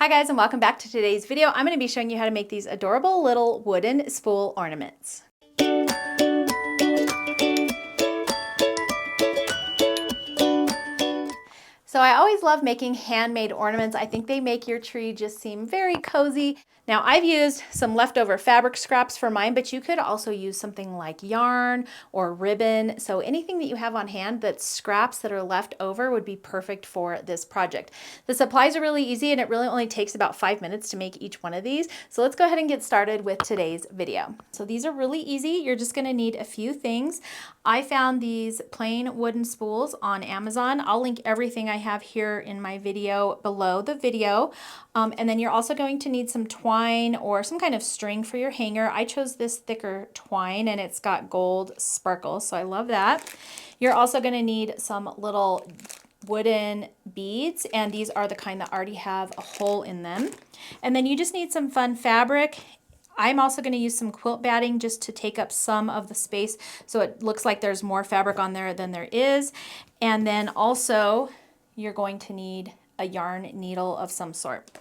Hi guys, and welcome back to today's video. I'm going to be showing you how to make these adorable little wooden spool ornaments. So I always love making handmade ornaments. I think they make your tree just seem very cozy. Now I've used some leftover fabric scraps for mine, but you could also use something like yarn or ribbon. So anything that you have on hand that's scraps that are left over would be perfect for this project. The supplies are really easy and it really only takes about 5 minutes to make each one of these. So let's go ahead and get started with today's video. So these are really easy. You're just gonna need a few things. I found these plain wooden spools on Amazon. I'll link everything I have here in my video below the video. And then you're also going to need some twine or some kind of string for your hanger. I chose this thicker twine and it's got gold sparkles, so I love that. You're also going to need some little wooden beads, and these are the kind that already have a hole in them. And then you just need some fun fabric. I'm also going to use some quilt batting just to take up some of the space so it looks like there's more fabric on there than there is. And then also you're going to need a yarn needle of some sort.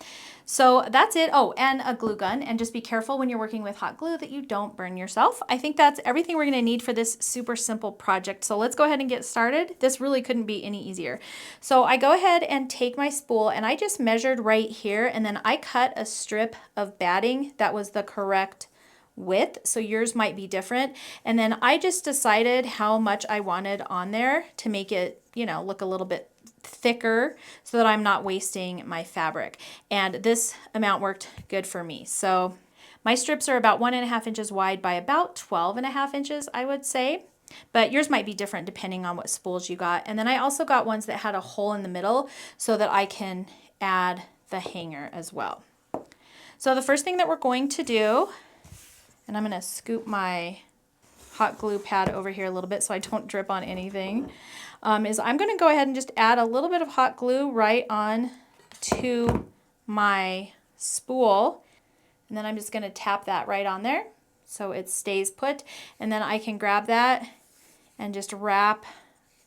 So that's it. Oh, and a glue gun, and just be careful when you're working with hot glue that you don't burn yourself. I think that's everything we're going to need for this super simple project. So let's go ahead and get started. This really couldn't be any easier. So I go ahead and take my spool and I just measured right here, and then I cut a strip of batting that was the correct width, so yours might be different. And then I just decided how much I wanted on there to make it, you know, look a little bit thicker so that I'm not wasting my fabric. And this amount worked good for me. So my strips are about 1.5 inches wide by about 12.5 inches, I would say. But yours might be different depending on what spools you got. And then I also got ones that had a hole in the middle so that I can add the hanger as well. So the first thing that we're going to do, and I'm going to scoop my hot glue pad over here a little bit so I don't drip on anything, is I'm going to go ahead and just add a little bit of hot glue right on to my spool, and then I'm just going to tap that right on there so it stays put, and then I can grab that and just wrap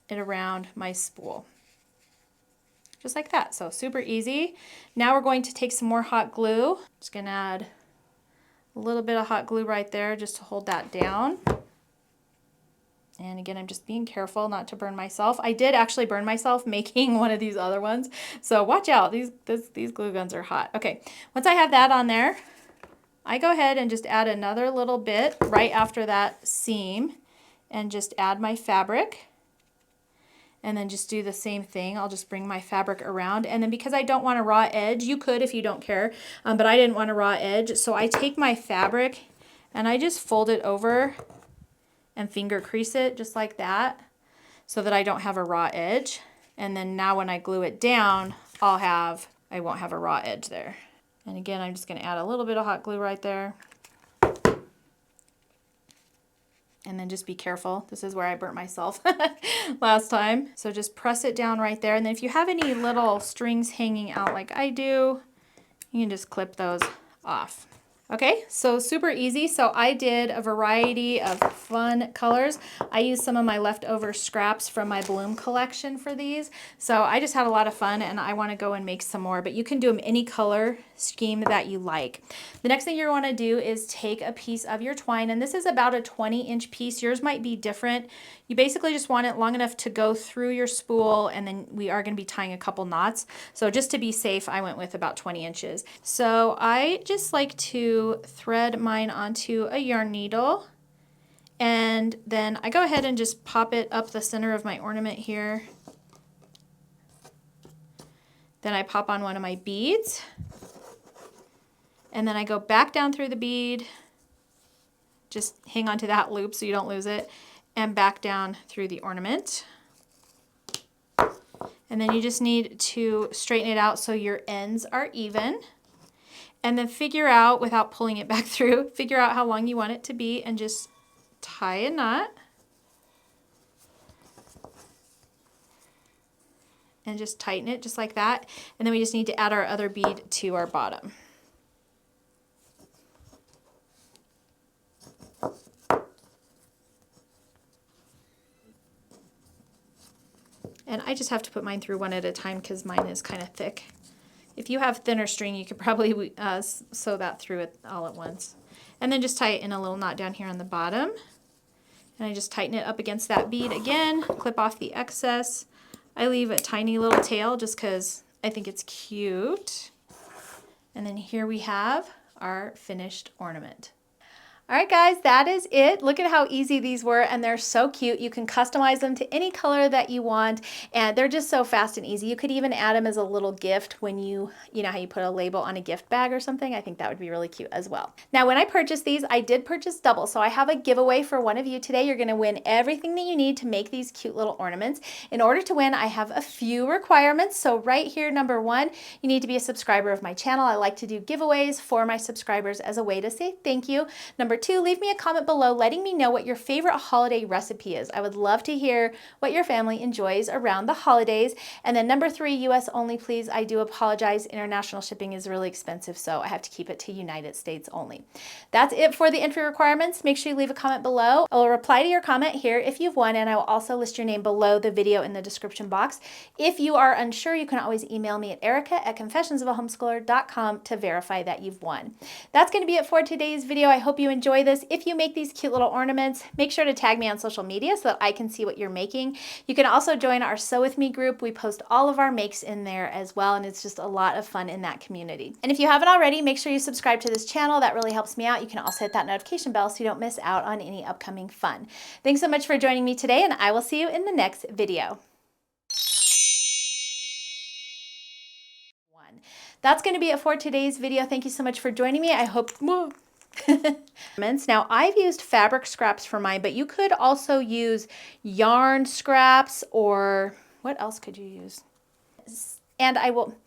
it around my spool just like that. So super easy. Now we're going to take some more hot glue. Just going to add a little bit of hot glue right there just to hold that down. And again, I'm just being careful not to burn myself. I did actually burn myself making one of these other ones, so watch out. These glue guns are hot. Okay, once I have that on there, I go ahead and just add another little bit right after that seam and just add my fabric. And then just do the same thing. I'll just bring my fabric around. And then because I don't want a raw edge, you could if you don't care, but I didn't want a raw edge. So I take my fabric and I just fold it over and finger crease it just like that so that I don't have a raw edge. And then now when I glue it down, I won't have a raw edge there. And again, I'm just going to add a little bit of hot glue right there. And then just be careful. This is where I burnt myself last time. So just press it down right there. And then if you have any little strings hanging out like I do, you can just clip those off. Okay, so super easy. So I did a variety of fun colors. I used some of my leftover scraps from my bloom collection for these. So I just had a lot of fun and I want to go and make some more, but you can do them any color scheme that you like. The next thing you want to do is take a piece of your twine, and this is about a 20-inch piece. Yours might be different. You basically just want it long enough to go through your spool, and then we are going to be tying a couple knots. So just to be safe, I went with about 20 inches. So I just like to thread mine onto a yarn needle, and then I go ahead and just pop it up the center of my ornament here. Then I pop on one of my beads, and then I go back down through the bead, just hang on to that loop so you don't lose it, and back down through the ornament. And then you just need to straighten it out so your ends are even. And then figure out, without pulling it back through, figure out how long you want it to be and just tie a knot. And just tighten it just like that. And then we just need to add our other bead to our bottom. And I just have to put mine through one at a time because mine is kind of thick. If you have thinner string, you could probably sew that through it all at once. And then just tie it in a little knot down here on the bottom. And I just tighten it up against that bead again, clip off the excess. I leave a tiny little tail just because I think it's cute. And then here we have our finished ornament. All right, guys, that is it. Look at how easy these were, and they're so cute. You can customize them to any color that you want, and they're just so fast and easy. You could even add them as a little gift when you know how you put a label on a gift bag or something. I think that would be really cute as well. Now, when I purchased these, I did purchase double, so I have a giveaway for one of you today. You're gonna win everything that you need to make these cute little ornaments. In order to win, I have a few requirements. So right here, number one, you need to be a subscriber of my channel. I like to do giveaways for my subscribers as a way to say thank you. Number two, leave me a comment below letting me know what your favorite holiday recipe is. I would love to hear what your family enjoys around the holidays. And then number three, US only, please. I do apologize. International shipping is really expensive, so I have to keep it to United States only. That's it for the entry requirements. Make sure you leave a comment below. I will reply to your comment here if you've won, and I will also list your name below the video in the description box. If you are unsure, you can always email me at erica@confessionsofahomeschooler.com to verify that you've won. That's going to be it for today's video. I hope you enjoy this. If you make these cute little ornaments, make sure to tag me on social media so that I can see what you're making. You can also join our Sew With Me group. We post all of our makes in there as well, and it's just a lot of fun in that community. And if you haven't already, make sure you subscribe to this channel. That really helps me out. You can also hit that notification bell so you don't miss out on any upcoming fun. Thanks so much for joining me today, and I will see you in the next video. That's going to be it for today's video. Thank you so much for joining me. I hope... Now, I've used fabric scraps for mine, but you could also use yarn scraps, or what else could you use? And I will